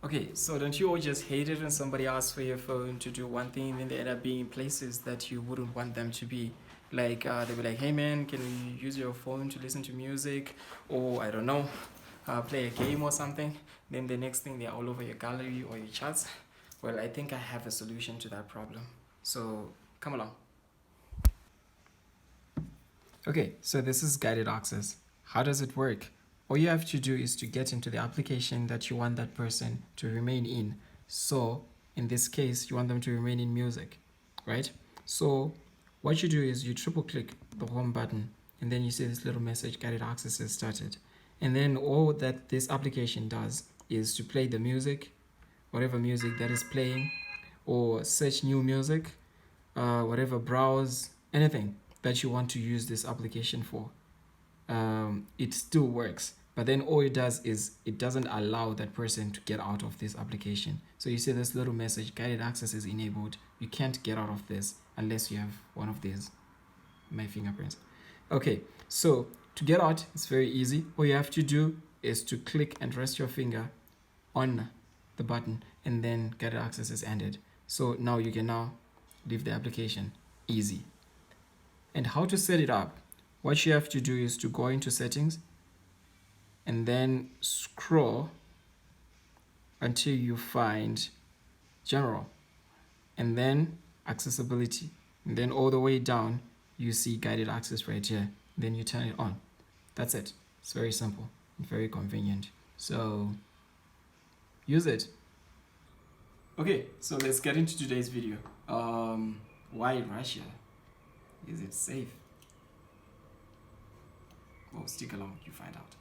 Okay, so don't you all just hate it when somebody asks for your phone to do one thing, then they end up being in places that you wouldn't want them to be? Like, they'll be like, hey man, can we use your phone to listen to music? Or, I don't know, play a game or something. Then the next thing, they're all over your gallery or your chats. Well, I think I have a solution to that problem. So, come along. Okay, so this is guided access. How does it work? All you have to do is to get into the application that you want that person to remain in. So in this case, you want them to remain in music, right? So what you do is you triple click the home button and then you see this little message, guided access has started. And then all that this application does is to play the music, whatever music that is playing, or search new music, whatever, browse, anything that you want to use this application for. It still works, but then all it does is it doesn't allow that person to get out of this application. So you see this little message, guided access is enabled. You can't get out of this unless you have one of these, my fingerprints. Okay, so to get out, it's very easy. All you have to do is to click and rest your finger on the button, and then guided access is ended. So now you can now leave the application. Easy. And how to set it up? What you have to do is to go into settings and then scroll until you find general and then accessibility, and then all the way down you see guided access right here. Then you turn it on. That's it. It's very simple and very convenient, so use it. Okay, so let's get into today's video. Why Russia? Is it safe? Well, stick along, you find out.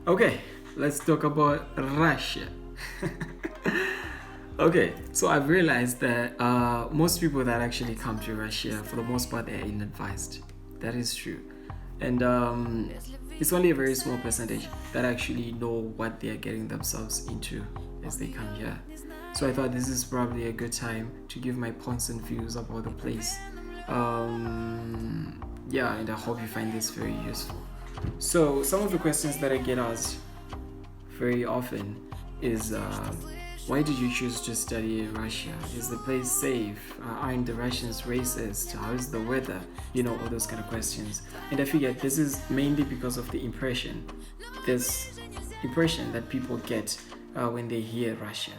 Okay, let's talk about Russia. Okay, so I've realized that most people that actually come to Russia, for the most part, they're ill-advised. That is true. And it's only a very small percentage that actually know what they're getting themselves into as they come here. So I thought this is probably a good time to give my points and views about the place. Yeah, and I hope you find this very useful. So some of the questions that I get asked very often is why did you choose to study in Russia? Is the place safe? Aren't the Russians racist? How is the weather? You know, all those kind of questions. And I figured this is mainly because of the impression that people get when they hear Russia.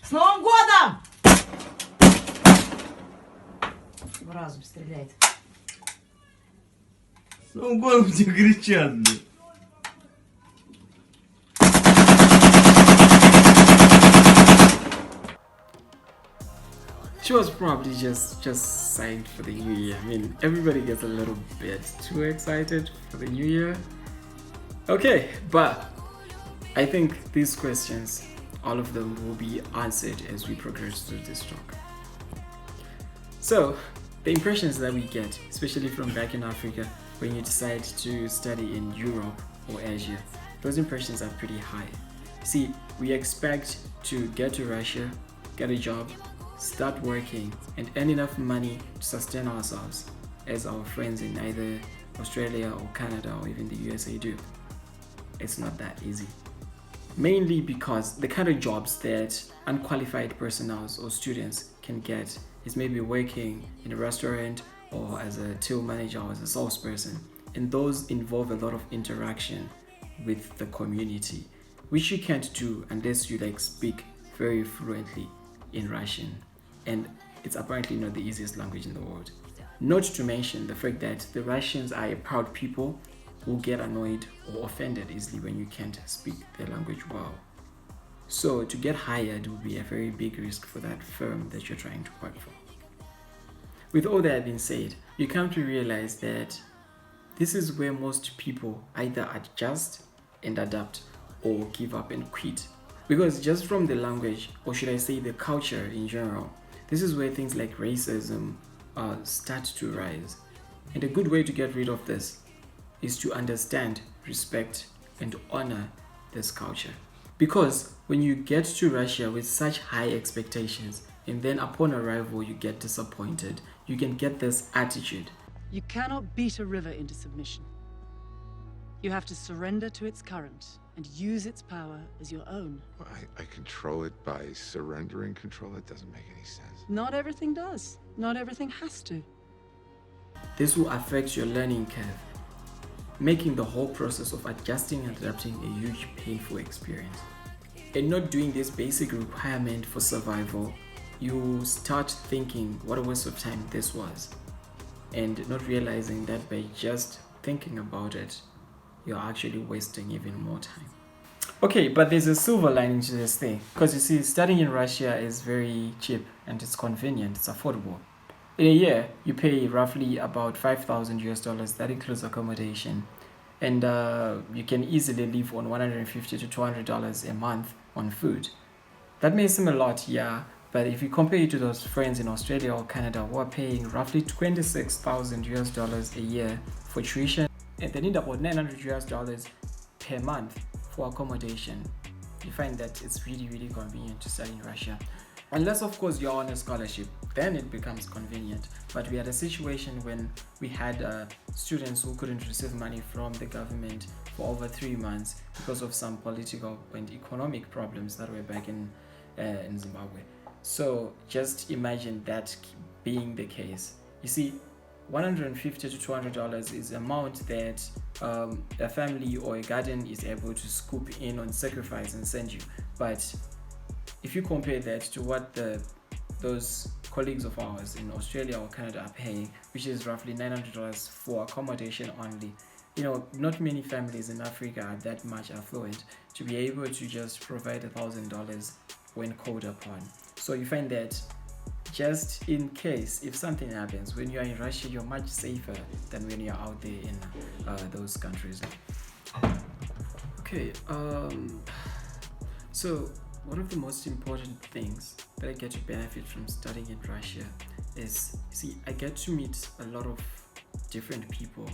С Новым годом! В разум стреляет. С Новым годом тебе кричат, блин. She was probably just psyched for the new year. I mean, everybody gets a little bit too excited for the new year. Okay, but I think these questions, all of them, will be answered as we progress through this talk. So, the impressions that we get, especially from back in Africa, when you decide to study in Europe or Asia, those impressions are pretty high. See, we expect to get to Russia, get a job, start working, and earn enough money to sustain ourselves, as our friends in either Australia or Canada or even the USA do. It's not that easy. Mainly because the kind of jobs that unqualified personnel or students can get is maybe working in a restaurant or as a till manager or as a salesperson, and those involve a lot of interaction with the community, which you can't do unless you speak very fluently in Russian, and it's apparently not the easiest language in the world. Not to mention the fact that the Russians are a proud people who get annoyed or offended easily when you can't speak their language well. So to get hired will be a very big risk for that firm that you're trying to work for. with all that being said, you come to realize that this is where most people either adjust and adapt or give up and quit. Because just from the language, or should I say the culture in general, this is where things like racism start to rise. And a good way to get rid of this is to understand, respect, and honor this culture. Because when you get to Russia with such high expectations, and then upon arrival you get disappointed, you can get this attitude. You cannot beat a river into submission. You have to surrender to its current and use its power as your own. Well, I control it by surrendering control. It doesn't make any sense. Not everything does. Not everything has to. This will affect your learning curve, making the whole process of adjusting and adapting a huge painful experience. And not doing this basic requirement for survival, you start thinking what a waste of time this was, and not realizing that by just thinking about it, you're actually wasting even more time. Okay, but there's a silver lining to this thing, because you see, studying in Russia is very cheap and it's convenient, it's affordable. In a year, you pay roughly about $5,000. That includes accommodation, and you can easily live on $150 to $200 a month on food. That may seem a lot, yeah, but if you compare it to those friends in Australia or Canada who are paying roughly $26,000 a year for tuition, and they need about $900 per month for accommodation, you find that it's really, really convenient to study in Russia. Unless, of course, you're on a scholarship, then it becomes convenient. But we had a situation when we had students who couldn't receive money from the government for over 3 months because of some political and economic problems that were back in Zimbabwe. So just imagine that being the case. You see, $150 to $200 is the amount that a family or a garden is able to scoop in on sacrifice and send you. But if you compare that to what those colleagues of ours in Australia or Canada are paying, which is roughly $900 for accommodation only, you know, not many families in Africa are that much affluent to be able to just provide $1,000 when called upon. So you find that just in case if something happens, when you are in Russia, you're much safer than when you're out there in those countries. Okay, so one of the most important things that I get to benefit from studying in Russia is, see, I get to meet a lot of different people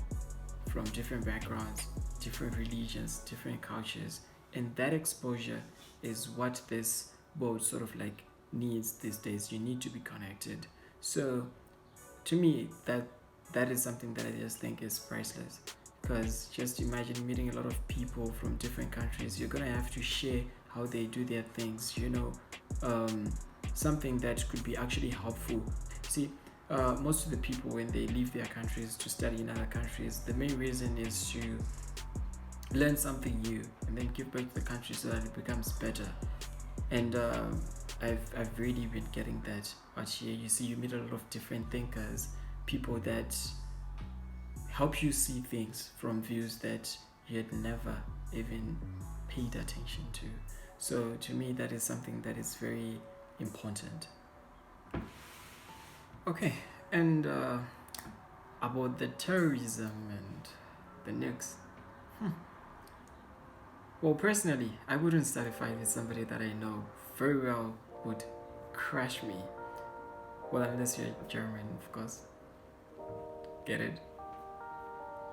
from different backgrounds, different religions, different cultures, and that exposure is what this boat sort of like needs these days. You need to be connected. So to me, that is something that I just think is priceless, because just imagine meeting a lot of people from different countries. You're gonna have to share how they do their things, you know, something that could be actually helpful. See, most of the people, when they leave their countries to study in other countries, the main reason is to learn something new and then give back to the country so that it becomes better. And I've really been getting that out here. You see, you meet a lot of different thinkers, people that help you see things from views that you had never even paid attention to. So to me, that is something that is very important. Okay, and about the terrorism and the nukes. Well, personally, I wouldn't start a fight with somebody that I know very well would crush me. Well, unless you're German, of course. Get it?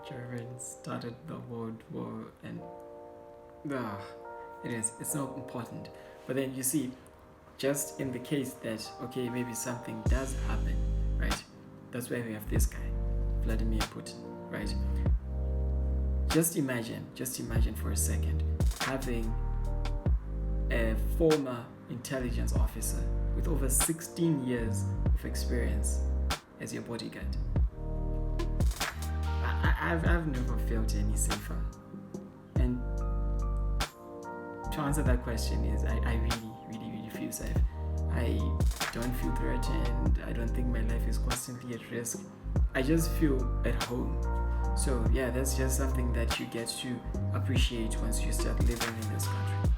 Germans started the World War, and it's not important. But then you see, just in the case that, okay, maybe something does happen, right? That's why we have this guy, Vladimir Putin, right? Just imagine for a second, having a former intelligence officer with over 16 years of experience as your bodyguard. I've never felt any safer. And to answer that question is, I really feel safe. I don't feel threatened. I don't think my life is constantly at risk. I just feel at home. So yeah, that's just something that you get to appreciate once you start living in this country.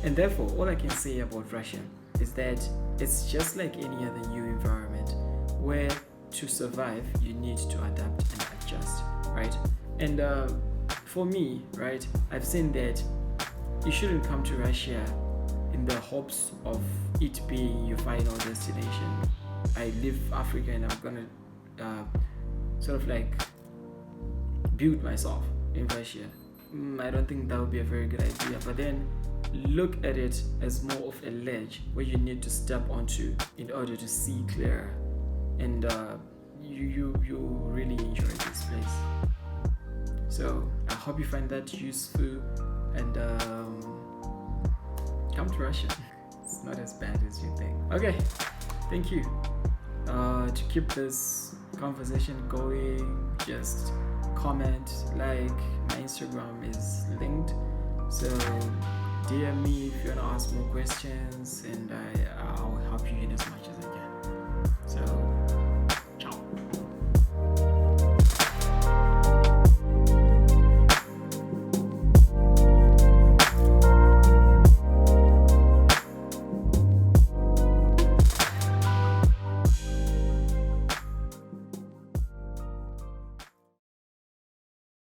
And therefore, all I can say about Russia is that it's just like any other new environment where to survive, you need to adapt and adjust, right? And for me, right, I've seen that you shouldn't come to Russia in the hopes of it being your final destination. I leave Africa and I'm gonna sort of like build myself in Russia. I don't think that would be a very good idea. But then look at it as more of a ledge where you need to step onto in order to see clearer, and you really enjoy this place. So I hope you find that useful, and come to Russia. It's not as bad as you think. Okay, thank you. To keep this conversation going, just comment, like. My Instagram is linked, so DM me if you want to ask more questions, and I'll help you in as much as I can.